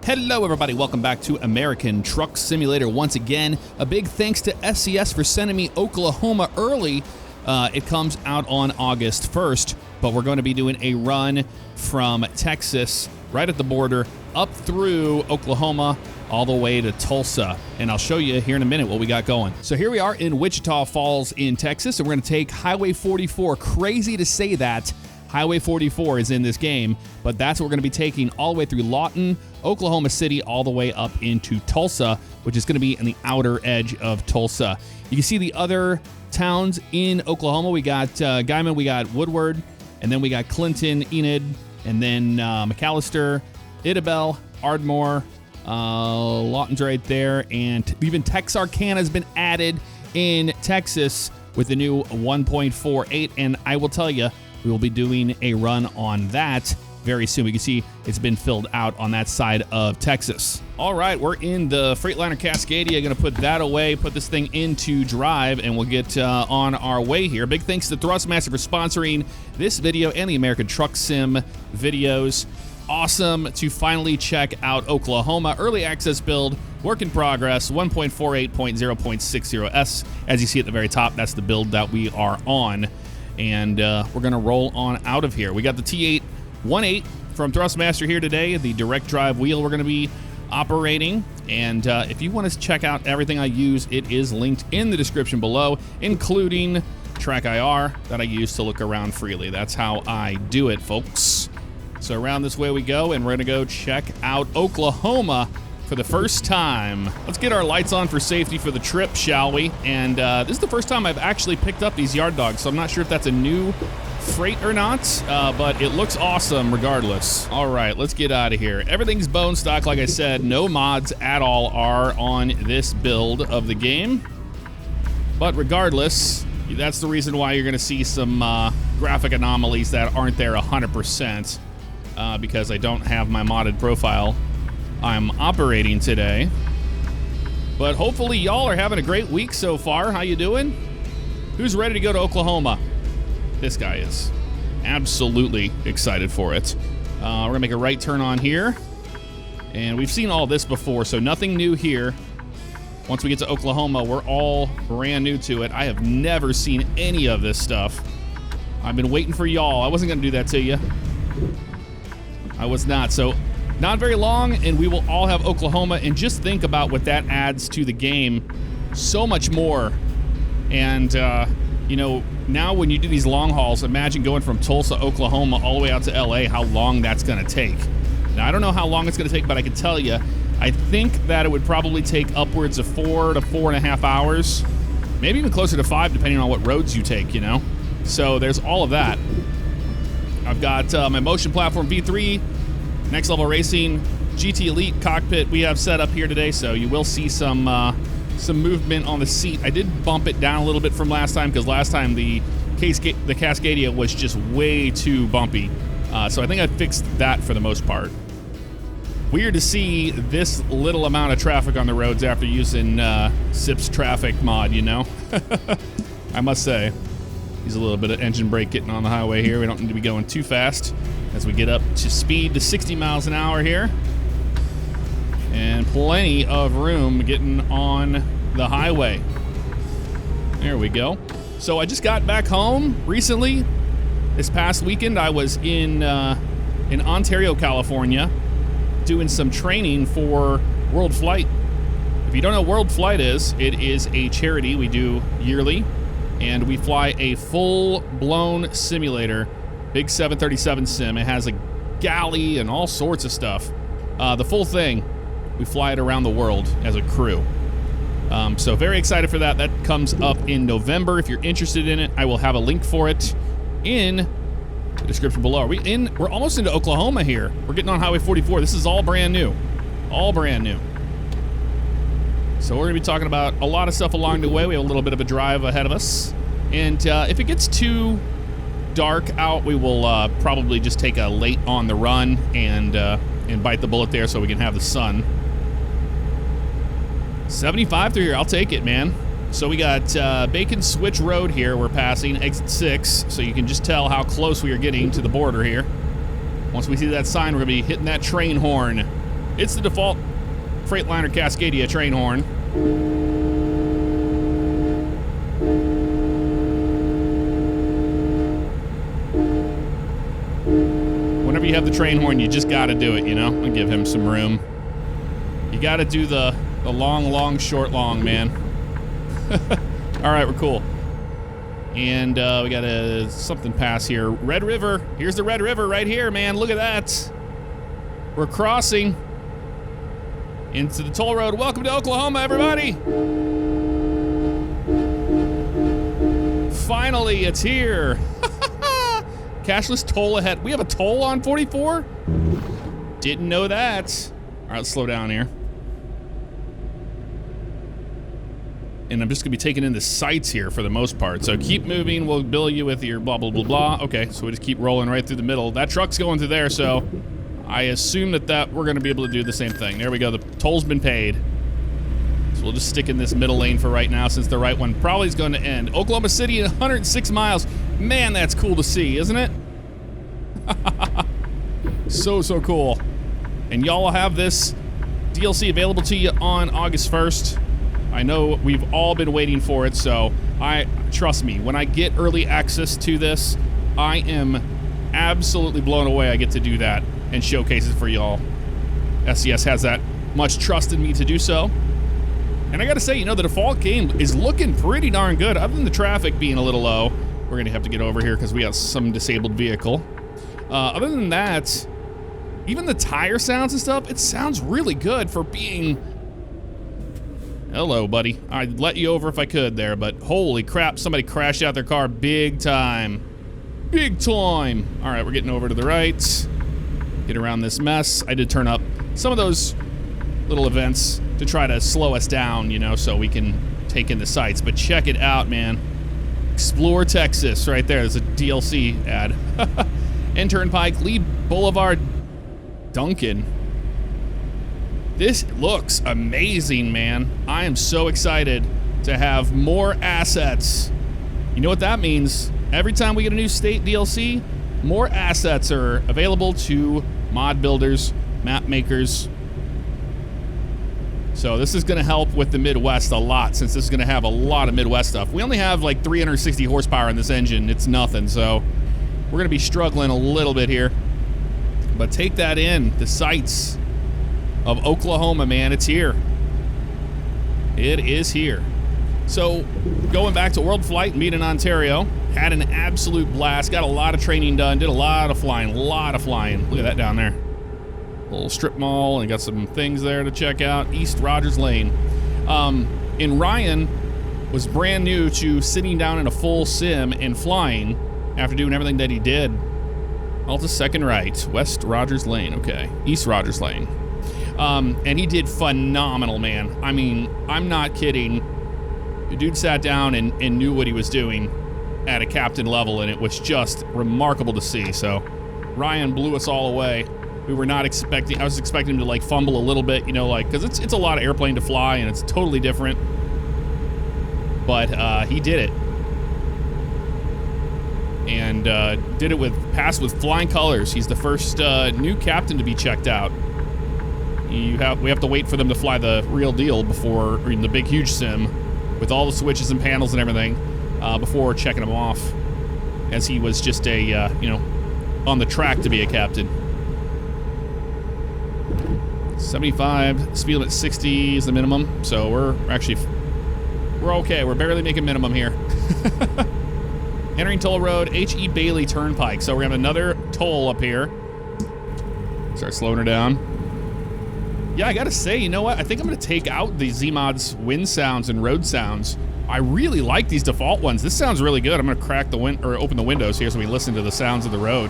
Hello everybody, welcome back to American Truck Simulator once again. A big thanks to SCS for sending me Oklahoma early. It comes out on August 1st, but we're going to be doing a run from Texas, right at the border, up through Oklahoma, all the way to Tulsa. And I'll show you here in a minute what we got going. So here we are in Wichita Falls in Texas, and we're going to take Highway 44. Crazy to say that Highway 44 is in this game, but that's what we're going to be taking all the way through Lawton, Oklahoma City, all the way up into Tulsa, which is going to be on the outer edge of Tulsa. You can see the other towns in Oklahoma. We got Guymon, we got Woodward, and then we got Clinton, Enid, and then McAllister, Idabel, Ardmore, Lawton's right there, and even Texarkana has been added in Texas with the new 1.48, and I will tell you, we will be doing a run on that very soon. We can see it's been filled out on that side of Texas. All right, we're in the Freightliner Cascadia. Going to put that away, put this thing into drive, and we'll get on our way here. Big thanks to Thrustmaster for sponsoring this video and the American Truck Sim videos. Awesome to finally check out Oklahoma. Early access build, work in progress, 1.48.0.60S. As you see at the very top, that's the build that we are on. And we're going to roll on out of here. We got the T818 from Thrustmaster here today, the direct drive wheel we're going to be operating. And if you want to check out everything I use, it is linked in the description below, including TrackIR that I use to look around freely. That's how I do it, folks. So around this way we go, and we're going to go check out Oklahoma for the first time. Let's get our lights on for safety for the trip, shall we? And this is the first time I've actually picked up these yard dogs, so I'm not sure if that's a new freight or not, but it looks awesome regardless. All right, let's get out of here. Everything's bone stock, like I said. No mods at all are on this build of the game. But regardless, that's the reason why you're gonna see some graphic anomalies that aren't there 100%, because I don't have my modded profile I'm operating today. But hopefully y'all are having a great week so far. How you doing? Who's ready to go to Oklahoma? This guy is. Absolutely excited for it. We're gonna make a right turn on here. And we've seen all this before, so nothing new here. Once we get to Oklahoma, we're all brand new to it. I have never seen any of this stuff. I've been waiting for y'all. I wasn't gonna do that to you. I was not, so not very long, and we will all have Oklahoma, and just think about what that adds to the game. So much more. And, you know, now when you do these long hauls, imagine going from Tulsa, Oklahoma, all the way out to LA, how long that's going to take. Now, I don't know how long it's going to take, but I can tell you, I think that it would probably take upwards of 4 to 4.5 hours, maybe even closer to 5, depending on what roads you take, you know? So there's all of that. I've got my Motion Platform V3, Next Level Racing, GT Elite cockpit we have set up here today, so you will see some movement on the seat. I did bump it down a little bit from last time, because last time the Cascadia was just way too bumpy. So I think I fixed that for the most part. Weird to see this little amount of traffic on the roads after using SIP's traffic mod, you know? I must say. Use a little bit of engine brake getting on the highway here. We don't need to be going too fast as we get up to speed to 60 miles an hour here. And plenty of room getting on the highway. There we go. So I just got back home recently. This past weekend I was in Ontario, California, doing some training for World Flight. If you don't know what World Flight is, it is a charity we do yearly, and we fly a full-blown simulator, big 737 sim. It has a galley and all sorts of stuff. The full thing, we fly it around the world as a crew. So very excited for that. That comes up in November. If you're interested in it, I will have a link for it in the description below. We're almost into Oklahoma here. We're getting on Highway 44. This is all brand new. All brand new. So we're going to be talking about a lot of stuff along the way. We have a little bit of a drive ahead of us. And if it gets too dark out, we will probably just take a late on the run and bite the bullet there so we can have the sun. 75 through here. I'll take it, man. So we got Bacon Switch Road here we're passing, exit 6, so you can just tell how close we are getting to the border here. Once we see that sign, we're going to be hitting that train horn. It's the default Freightliner Cascadia train horn. Whenever you have the train horn, you just gotta do it, you know? I'll give him some room. You gotta do the long, long, short, long, man. All right, we're cool. And we got something pass here. Red River. Here's the Red River right here, man. Look at that. We're crossing into the toll road. Welcome to Oklahoma, everybody. Finally, it's here. Cashless toll ahead. We have a toll on 44? Didn't know that. All right, let's slow down here. And I'm just gonna be taking in the sights here for the most part. So keep moving, we'll bill you with your blah, blah, blah, blah. Okay, so we just keep rolling right through the middle. That truck's going through there, so I assume that we're gonna be able to do the same thing. There we go, the toll's been paid. So we'll just stick in this middle lane for right now since the right one probably is going to end. Oklahoma City, 106 miles. Man, that's cool to see, isn't it? So cool. And y'all will have this DLC available to you on August 1st. I know we've all been waiting for it, so trust me, when I get early access to this, I am absolutely blown away I get to do that and showcase it for y'all. SCS has that much trust in me to do so. And I gotta say, you know, the default game is looking pretty darn good, other than the traffic being a little low. We're gonna have to get over here because we got some disabled vehicle. Other than that, even the tire sounds and stuff, it sounds really good for being... Hello, buddy. I'd let you over if I could there, but holy crap, somebody crashed out their car big time. Big time. All right, we're getting over to the right. Get around this mess. I did turn up some of those little events to try to slow us down, you know, so we can take in the sights. But check it out, man. Explore Texas right there. There's a DLC ad. N Turnpike, Lee Boulevard, Duncan. This looks amazing, man. I am so excited to have more assets. You know what that means? Every time we get a new state DLC, more assets are available to mod builders, map makers. So this is gonna help with the Midwest a lot, since this is gonna have a lot of Midwest stuff. We only have like 360 horsepower in this engine. It's nothing, so we're gonna be struggling a little bit here. But take that in, the sights of Oklahoma, man, it's here. It is here. So going back to World Flight meet in Ontario, had an absolute blast, got a lot of training done, did a lot of flying. Look at that down there. Little strip mall, and got some things there to check out. East Rogers Lane. And Ryan was brand new to sitting down in a full sim and flying after doing everything that he did. Alta second right, West Rogers Lane, okay. East Rogers Lane. And he did phenomenal, man. I mean, I'm not kidding. The dude sat down and knew what he was doing at a captain level, and it was just remarkable to see. So Ryan blew us all away. We were not expecting, I was expecting him to like fumble a little bit, you know, like, because it's a lot of airplane to fly and it's totally different. But he did it. And did it passed with flying colors. He's the first new captain to be checked out. We have to wait for them to fly the real deal before, or the big huge sim with all the switches and panels and everything before checking him off, as he was just a you know, on the track to be a captain. 75, speed limit 60 is the minimum, so we're okay. We're barely making minimum here. Entering toll road, H.E. Bailey Turnpike. So we're gonna have another toll up here. Start slowing her down. Yeah, I gotta say, you know what? I think I'm gonna take out the Z-Mod's wind sounds and road sounds. I really like these default ones. This sounds really good. I'm gonna crack the open the windows here so we listen to the sounds of the road.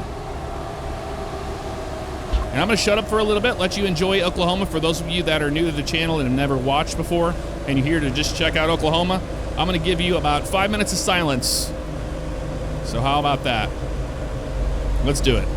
And I'm gonna shut up for a little bit, let you enjoy Oklahoma. For those of you that are new to the channel and have never watched before, and you're here to just check out Oklahoma, I'm gonna give you about 5 minutes of silence. So how about that? Let's do it.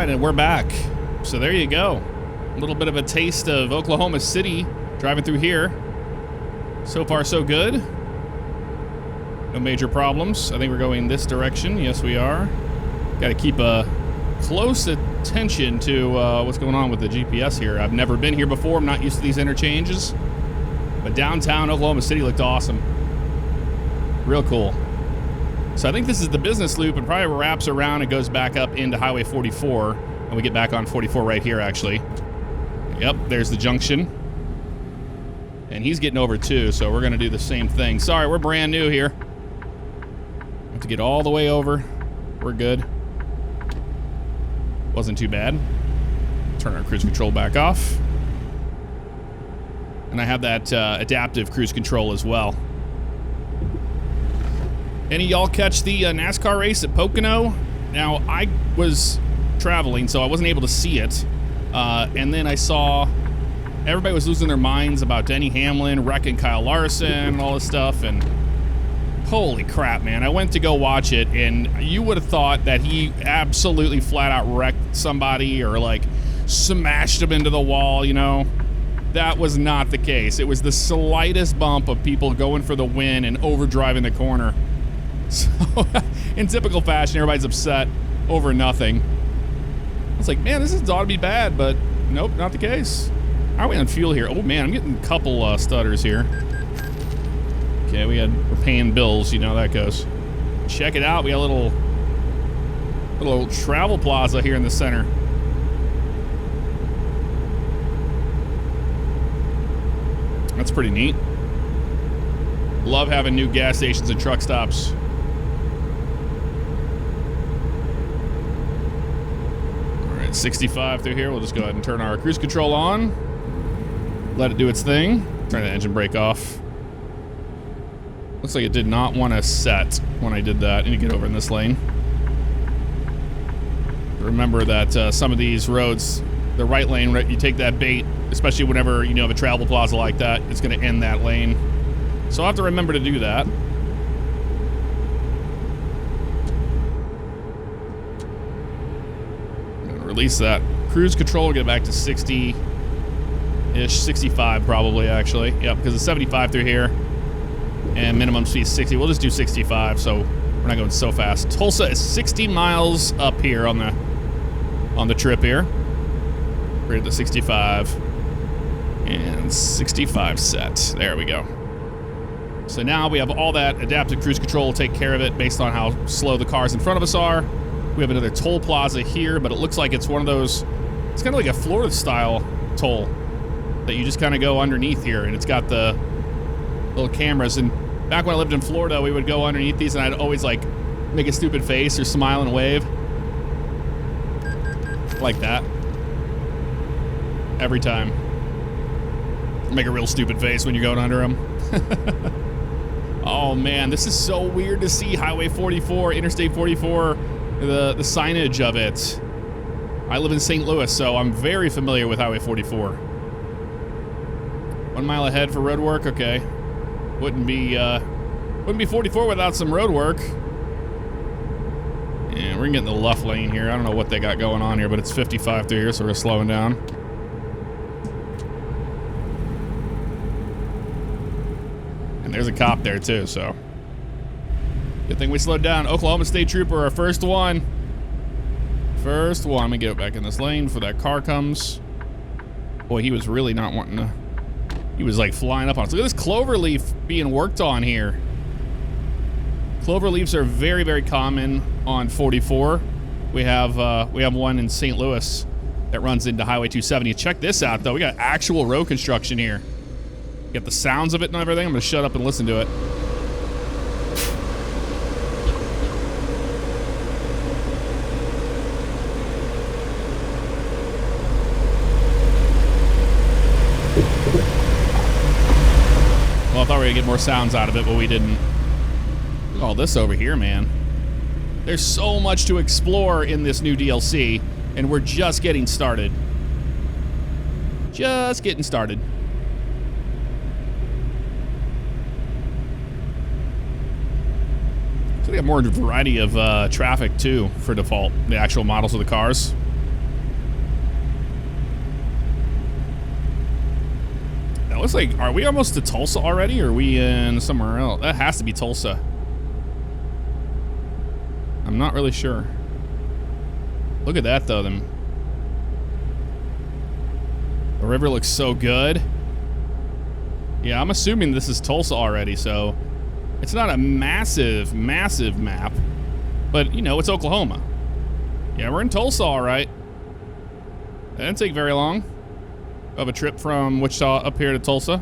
right, and we're back. So there you go. A little bit of a taste of Oklahoma City driving through here. So far, so good. No major problems. I think we're going this direction. Yes, we are. Got to keep a close attention to what's going on with the GPS here. I've never been here before. I'm not used to these interchanges. But downtown Oklahoma City looked awesome. Real cool. So I think this is the business loop and probably wraps around and goes back up into Highway 44. And we get back on 44 right here, actually. Yep, there's the junction. And he's getting over too, so we're going to do the same thing. Sorry, we're brand new here. Have to get all the way over. We're good. Wasn't too bad. Turn our cruise control back off. And I have that adaptive cruise control as well. Any of y'all catch the NASCAR race at Pocono? Now, I was traveling, so I wasn't able to see it. And then I saw everybody was losing their minds about Denny Hamlin wrecking Kyle Larson and all this stuff. And holy crap, man. I went to go watch it, and you would have thought that he absolutely flat out wrecked somebody or like smashed him into the wall, you know. That was not the case. It was the slightest bump of people going for the win and overdriving the corner. So, in typical fashion, everybody's upset over nothing. It's like, man, this ought to be bad, but nope, not the case. How are we on fuel here? Oh, man, I'm getting a couple stutters here. Okay, we're paying bills. You know how that goes. Check it out. We got a little travel plaza here in the center. That's pretty neat. Love having new gas stations and truck stops. All right, 65 through here. We'll just go ahead and turn our cruise control on. Let it do its thing. Turn the engine brake off. Looks like it did not want to set when I did that. I need to get over in this lane. Remember that some of these roads, the right lane, right, you take that bait, especially whenever you have a travel plaza like that, it's going to end that lane. So I'll have to remember to do that. I'm going to release that cruise control, get it back to 60-ish, 65 probably, actually. Yep, because it's 75 through here. And minimum speed is 60. We'll just do 65, so we're not going so fast. Tulsa is 60 miles up here on the trip here. We're at the 65. And 65 set. There we go. So now we have all that adaptive cruise control to take care of it based on how slow the cars in front of us are. We have another toll plaza here, but it looks like it's one of those, it's kind of like a Florida-style toll that you just kind of go underneath here, and it's got the little cameras. And back when I lived in Florida, we would go underneath these, and I'd always, like, make a stupid face or smile and wave. Like that. Every time. Make a real stupid face when you're going under them. Oh man, this is so weird to see Highway 44, Interstate 44, the signage of it. I live in St. Louis, so I'm very familiar with Highway 44. 1 mile ahead for road work, okay. Wouldn't be 44 without some road work. And we're getting the left lane here. I don't know what they got going on here, but it's 55 through here, so we're slowing down. There's a cop there too, so good thing we slowed down. Oklahoma State Trooper, our first one. First one. I'm gonna get back in this lane before that car comes. Boy, he was really not wanting to. He was like flying up on us. Look at this clover leaf being worked on here. Clover leaves are very, very common on 44. We have one in St. Louis that runs into Highway 270. Check this out though. We got actual road construction here. Get the sounds of it and everything. I'm going to shut up and listen to it. Well, I thought we were going to get more sounds out of it, but we didn't. Look at all this over here, man. There's so much to explore in this new DLC, and we're just getting started. Just getting started. So we have more variety of traffic too for default, the actual models of the cars. Looks like, are we almost to Tulsa already, or are we in somewhere else? That has to be Tulsa. I'm not really sure. Look at that, though. The river looks so good. Yeah, I'm assuming this is Tulsa already, so it's not a massive, massive map, but, you know, it's Oklahoma. Yeah, we're in Tulsa, all right. That didn't take very long of a trip from Wichita up here to Tulsa.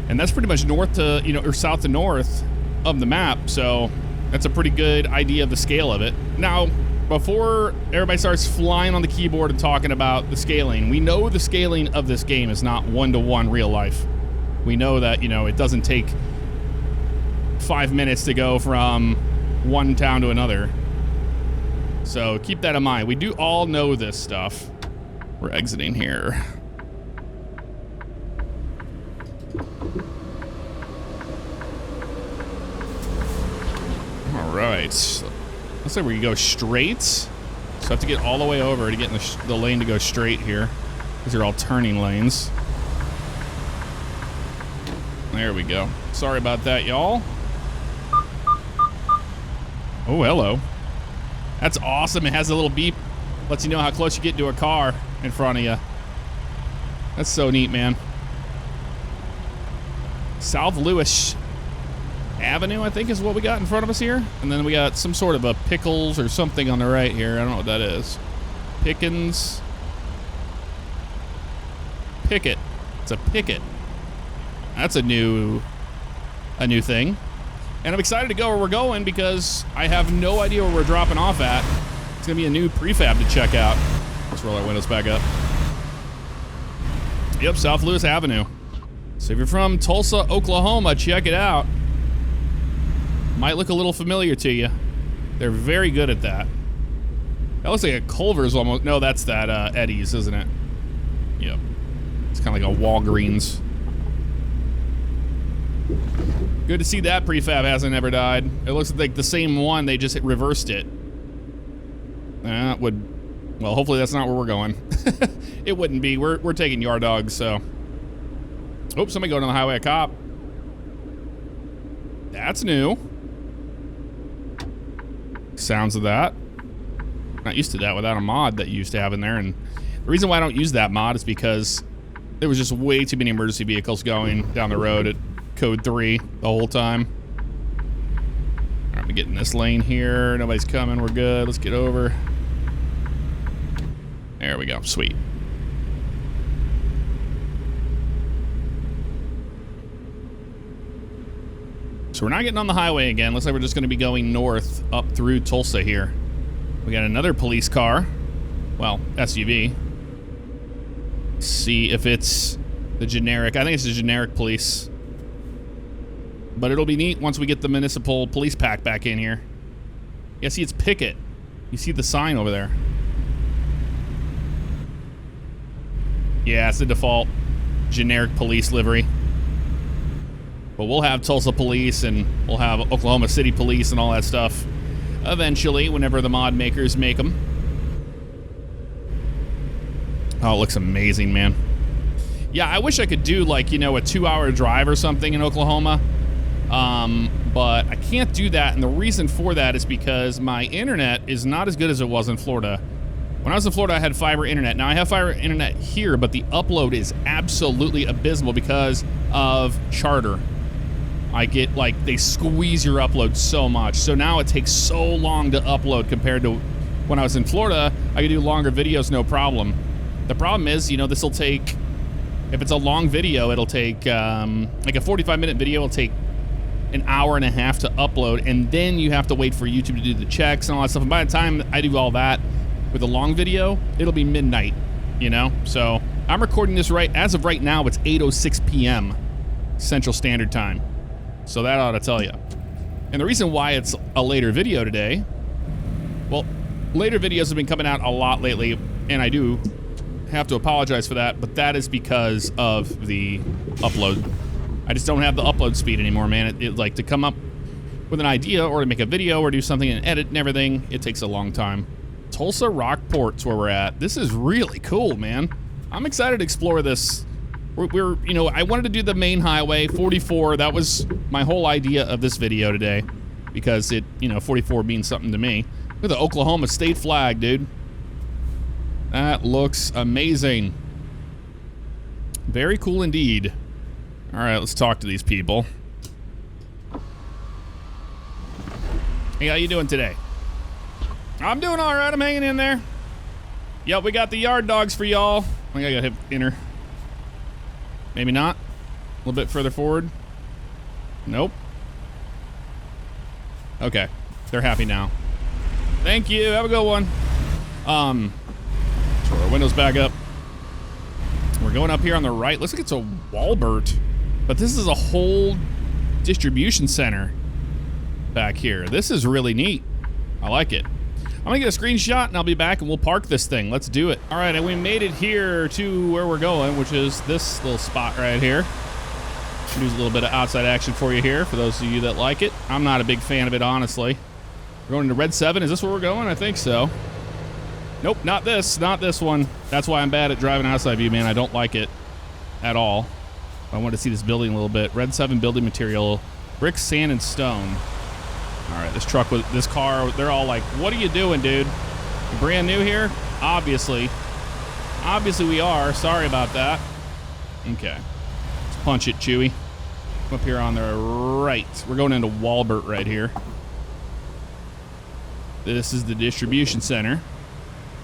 And that's pretty much north to, you know, or south to north of the map, so that's a pretty good idea of the scale of it. Now, before everybody starts flying on the keyboard and talking about the scaling, we know the scaling of this game is not one-to-one real life. We know that, you know, it doesn't take 5 minutes to go from one town to another. So keep that in mind. We do all know this stuff. We're exiting here. All right. Looks like we can go straight. So I have to get all the way over to get in the lane to go straight here. These are all turning lanes. There we go. Sorry about that, y'all. Oh, hello. That's awesome. It has a little beep. Lets you know how close you get to a car in front of you. That's so neat, man. South Lewis Avenue, I think, is what we got in front of us here. And then we got some sort of a Pickles or something on the right here. I don't know what that is. Pickens. Picket. It's a picket. That's a new thing. And I'm excited to go where we're going because I have no idea where we're dropping off at. It's going to be a new prefab to check out. Let's roll our windows back up. Yep, South Lewis Avenue. So if you're from Tulsa, Oklahoma, check it out. Might look a little familiar to you. They're very good at that. That looks like a Culver's almost. No, that's that Eddie's, isn't it? Yep. It's kind of like a Walgreens. Good to see that prefab hasn't ever died. It looks like the same one, they just reversed it. That would, well, hopefully that's not where we're going. It wouldn't be. We're taking yard dogs, so. Oops, somebody going on the highway, a cop. That's new. Sounds of that. Not used to that without a mod that you used to have in there, and the reason why I don't use that mod is because there was just way too many emergency vehicles going down the road at code 3 the whole time. All right, we get in this lane here. Nobody's coming. We're good. Let's get over. There we go. Sweet. So we're not getting on the highway again. Looks like we're just going to be going north up through Tulsa here. We got another police car. Well, SUV. See if it's the generic. I think it's the generic police. But it'll be neat once we get the municipal police pack back in here. Yeah, see, it's Picket. You see the sign over there. Yeah, it's the default generic police livery. But we'll have Tulsa police and we'll have Oklahoma City police and all that stuff eventually, whenever the mod makers make them. Oh, it looks amazing, man. Yeah, I wish I could do, like, you know, a 2-hour drive or something in Oklahoma. But I can't do that, and the reason for that is because my internet is not as good as it was in Florida. When I was in Florida, I had fiber internet. Now, I have fiber internet here, but the upload is absolutely abysmal because of Charter. I get, like, they squeeze your upload so much. So now it takes so long to upload compared to when I was in Florida. I could do longer videos, no problem. The problem is, you know, this will take, if it's a long video, it'll take, like a 45-minute video will take an hour and a half to upload, and then you have to wait for YouTube to do the checks and all that stuff. And by the time I do all that with a long video, it'll be midnight, you know? So I'm recording this as of right now, it's 8:06 p.m. Central Standard Time. So that ought to tell you. And the reason why it's a later video today, well, later videos have been coming out a lot lately, and I do have to apologize for that, but that is because of the upload. I just don't have the upload speed anymore, man. It like, to come up with an idea or to make a video or do something and edit and everything, it takes a long time. Tulsa Rockport's where we're at. This is really cool, man. I'm excited to explore this. We're you know, I wanted to do the main highway, 44. That was my whole idea of this video today, because it, you know, 44 means something to me. Look at the Oklahoma state flag, dude. That looks amazing. Very cool indeed. All right, let's talk to these people. Hey, how you doing today? I'm doing all right. I'm hanging in there. Yep, we got the yard dogs for y'all. I think I gotta hit enter. Maybe not. A little bit further forward. Nope. Okay, they're happy now. Thank you. Have a good one. Throw our windows back up. We're going up here on the right. Looks like it's a Walbert, but this is a whole distribution center back here. This is really neat. I like it. I'm gonna get a screenshot and I'll be back and we'll park this thing. Let's do it. All right, and we made it here to where we're going, which is this little spot right here. Do a little bit of outside action for you here, for those of you that like it. I'm not a big fan of it, honestly. We're going to Red 7. Is this where we're going? I think so. Nope, not this. Not this one. That's why I'm bad at driving outside view, man. I don't like it at all. I want to see this building a little bit. Red 7 building material. Brick, sand, and stone. All right, this truck with this car, they're all like, what are you doing, dude? You're brand new here? Obviously. Obviously we are. Sorry about that. Okay. Let's punch it, Chewy. Up here on the right. We're going into Walbert right here. This is the distribution center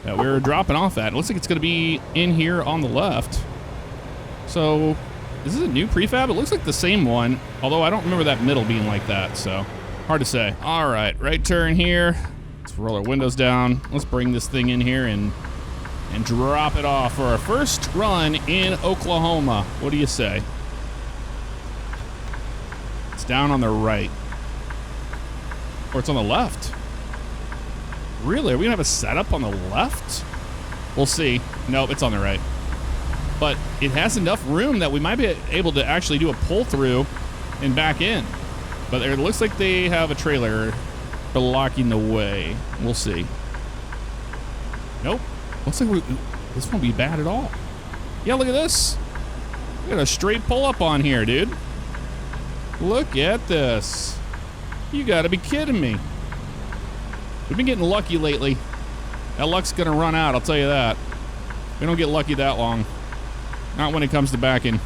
that we're dropping off at. It looks like it's going to be in here on the left. So, is this a new prefab? It looks like the same one, although I don't remember that middle being like that, so hard to say. All right, right turn here. Let's roll our windows down. Let's bring this thing in here and drop it off for our first run in Oklahoma. What do you say? It's down on the right. Or it's on the left. Really? Are we gonna have a setup on the left? We'll see. Nope, it's on the right. But it has enough room that we might be able to actually do a pull through and back in. But it looks like they have a trailer blocking the way. We'll see. Nope. Looks like this won't be bad at all. Yeah, look at this. We got a straight pull up on here, dude. Look at this. You gotta be kidding me. We've been getting lucky lately. That luck's gonna run out, I'll tell you that. We don't get lucky that long. Not when it comes to backing.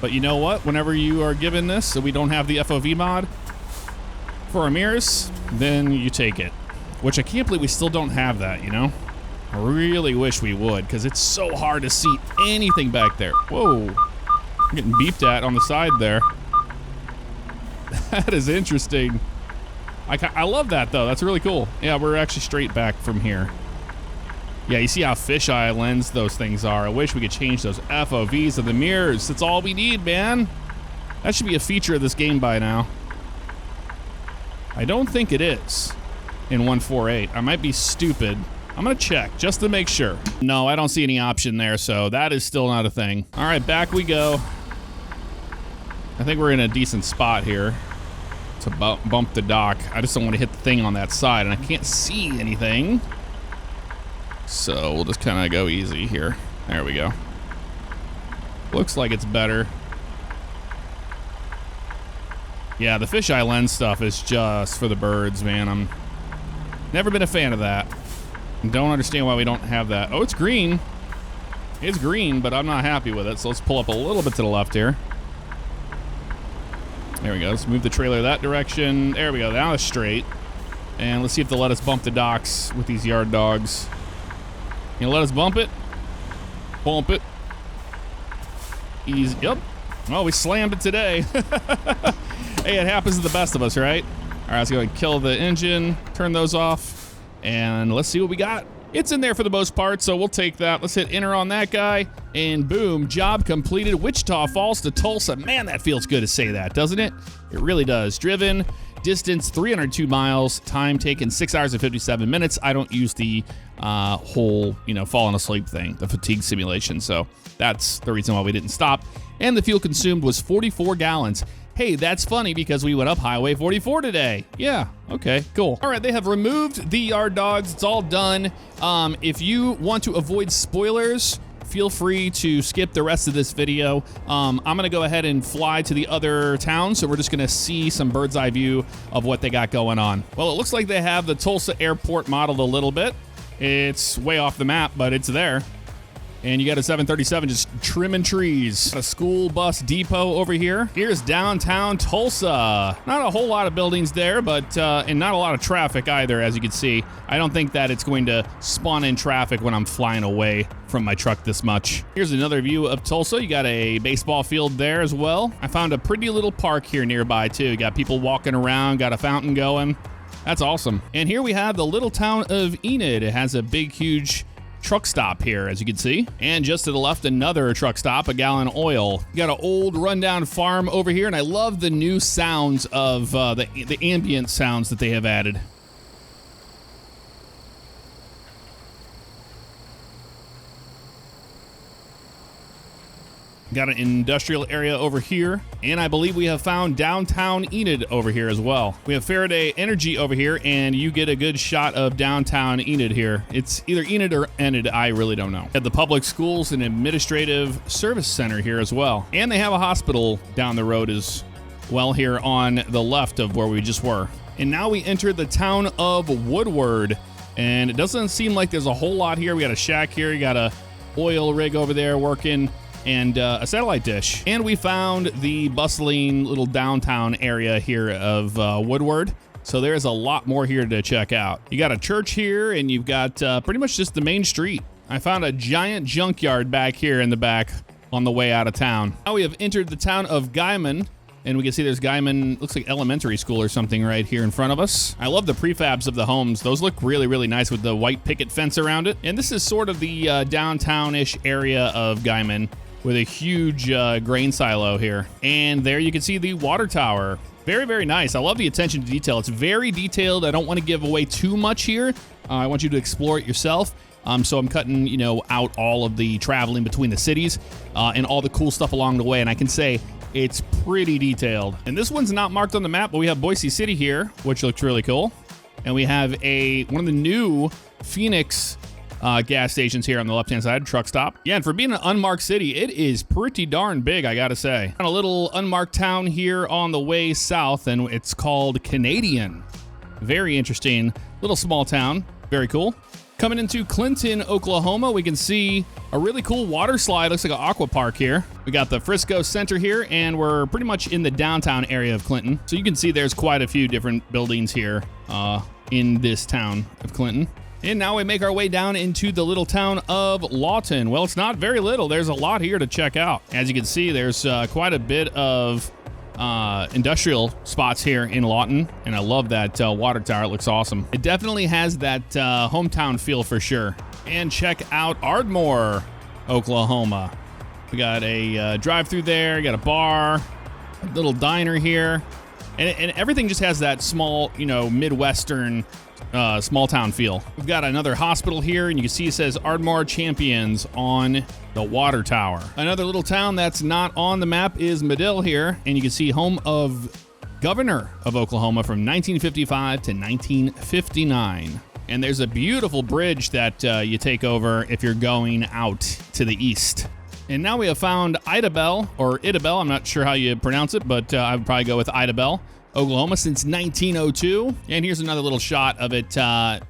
But you know what? Whenever you are given this, so we don't have the FOV mod for our mirrors, then you take it. Which I can't believe we still don't have that, you know? I really wish we would, because it's so hard to see anything back there. Whoa. I'm getting beeped at on the side there. That is interesting. I love that, though. That's really cool. Yeah, we're actually straight back from here. Yeah, you see how fisheye lens those things are. I wish we could change those FOVs of the mirrors. That's all we need, man. That should be a feature of this game by now. I don't think it is in 148. I might be stupid. I'm gonna check just to make sure. No, I don't see any option there, so that is still not a thing. All right, back we go. I think we're in a decent spot here to bump the dock. I just don't want to hit the thing on that side, and I can't see anything. So we'll just kind of go easy here. There we go. Looks like it's better. Yeah, the fisheye lens stuff is just for the birds, man. I'm never been a fan of that. Don't understand why we don't have that. Oh, it's green. It's green, but I'm not happy with it. So let's pull up a little bit to the left here. There we go. Let's move the trailer that direction. There we go. Now it's straight. And let's see if they'll let us bump the docks with these yard dogs. You know, let us bump it. Bump it. Easy. Yep. Well, we slammed it today. Hey, it happens to the best of us, right? All right, let's go ahead and kill the engine. Turn those off. And let's see what we got. It's in there for the most part, so we'll take that. Let's hit enter on that guy, and boom, job completed. Wichita Falls to Tulsa. Man, that feels good to say that, doesn't it? It really does. Driven, distance 302 miles, time taken 6 hours and 57 minutes. I don't use the whole, falling asleep thing, the fatigue simulation, so that's the reason why we didn't stop. And the fuel consumed was 44 gallons, Hey, that's funny because we went up Highway 44 today. Yeah, okay, cool. All right, they have removed the yard dogs. It's all done. If you want to avoid spoilers, feel free to skip the rest of this video. I'm gonna go ahead and fly to the other town, so we're just gonna see some bird's eye view of what they got going on. Well, it looks like they have the Tulsa airport modeled a little bit. It's way off the map, but it's there. And you got a 737 just trimming trees. Got a school bus depot over here. Here's downtown Tulsa. Not a whole lot of buildings there, but and not a lot of traffic either, as you can see. I don't think that it's going to spawn in traffic when I'm flying away from my truck this much. Here's another view of Tulsa. You got a baseball field there as well. I found a pretty little park here nearby too. You got people walking around, got a fountain going. That's awesome. And here we have the little town of Enid. It has a big, huge truck stop here, as you can see. And just to the left, another truck stop, a Gallon Oil. You got an old rundown farm over here, and I love the new sounds of the ambient sounds that they have added. Got an industrial area over here, and I believe we have found downtown Enid over here as well. We have Faraday Energy over here, and you get a good shot of downtown Enid here. It's either Enid or Enid, I really don't know. Have the public schools and administrative service center here as well. And they have a hospital down the road as well here on the left of where we just were. And now we enter the town of Woodward, and it doesn't seem like there's a whole lot here. We got a shack here, you got a oil rig over there working, and a satellite dish. And we found the bustling little downtown area here of Woodward. So there's a lot more here to check out. You got a church here, and you've got pretty much just the main street. I found a giant junkyard back here in the back on the way out of town. Now we have entered the town of Guyman, and we can see there's Guyman, looks like elementary school or something right here in front of us. I love the prefabs of the homes. Those look really, really nice with the white picket fence around it. And this is sort of the downtown-ish area of Guyman, with a huge grain silo here. And there you can see the water tower. Very, very nice. I love the attention to detail. It's very detailed. I don't want to give away too much here. I want you to explore it yourself. So I'm cutting, out all of the traveling between the cities and all the cool stuff along the way. And I can say it's pretty detailed. And this one's not marked on the map, but we have Boise City here, which looks really cool. And we have one of the new Phoenix gas stations here on the left-hand side, truck stop. Yeah, and for being an unmarked city, it is pretty darn big, I gotta say. A little unmarked town here on the way south, and it's called Canadian. Very interesting. Little small town. Very cool. Coming into Clinton, Oklahoma, we can see a really cool water slide. Looks like an aqua park here. We got the Frisco Center here, and we're pretty much in the downtown area of Clinton. So you can see there's quite a few different buildings here in this town of Clinton. And now we make our way down into the little town of Lawton. Well, it's not very little. There's a lot here to check out. As you can see, there's quite a bit of industrial spots here in Lawton, and I love that water tower. It looks awesome. It definitely has that hometown feel for sure. And check out Ardmore, Oklahoma. We got a drive-through there, got a bar, a little diner here, and everything just has that small, Midwestern small town feel. We've got another hospital here, and you can see it says Ardmore Champions on the water tower. Another little town that's not on the map is Medill here, and you can see home of Governor of Oklahoma from 1955 to 1959. And there's a beautiful bridge that you take over if you're going out to the east. And now we have found Idabel, or Idabel, I'm not sure how you pronounce it, but I would probably go with Idabel, Oklahoma, since 1902. And here's another little shot of it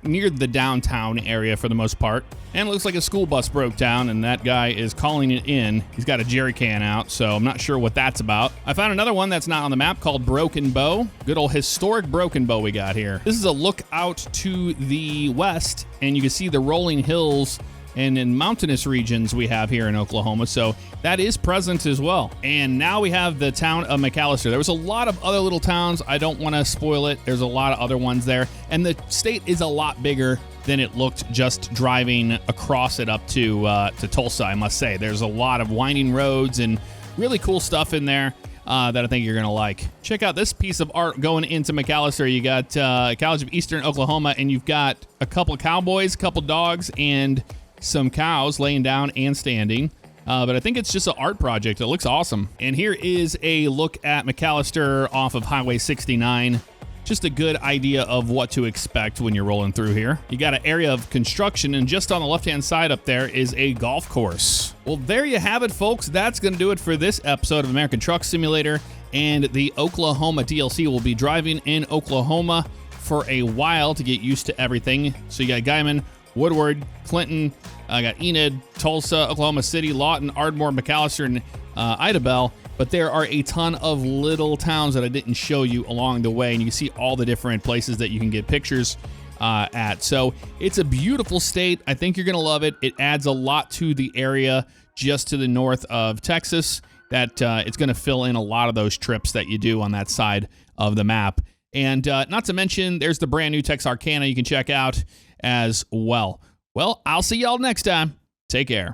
near the downtown area for the most part. And it looks like a school bus broke down, and that guy is calling it in. He's got a jerry can out, so I'm not sure what that's about. I found another one that's not on the map called Broken Bow. Good old historic Broken Bow we got here. This is a look out to the west, and you can see the rolling hills and in mountainous regions we have here in Oklahoma, so that is present as well. And now we have the town of McAllister. There was a lot of other little towns. I don't want to spoil it. There's a lot of other ones there, and the state is a lot bigger than it looked just driving across it up to Tulsa, I must say. There's a lot of winding roads and really cool stuff in there that I think you're going to like. Check out this piece of art going into McAllister. You got College of Eastern Oklahoma, and you've got a couple cowboys, a couple dogs, and some cows laying down and standing. But I think it's just an art project. It looks awesome. And here is a look at McAllister off of Highway 69. Just a good idea of what to expect when you're rolling through here. You got an area of construction, and just on the left-hand side up there is a golf course. Well, there you have it, folks. That's going to do it for this episode of American Truck Simulator and the Oklahoma DLC. We'll be driving in Oklahoma for a while to get used to everything. So you got Guymon, Woodward, Clinton, I got Enid, Tulsa, Oklahoma City, Lawton, Ardmore, McAllister, and Idabel. But there are a ton of little towns that I didn't show you along the way, and you can see all the different places that you can get pictures at. So it's a beautiful state. I think you're going to love it. It adds a lot to the area just to the north of Texas that it's going to fill in a lot of those trips that you do on that side of the map. And not to mention, there's the brand new Texarkana you can check out as well. Well, I'll see y'all next time. Take care.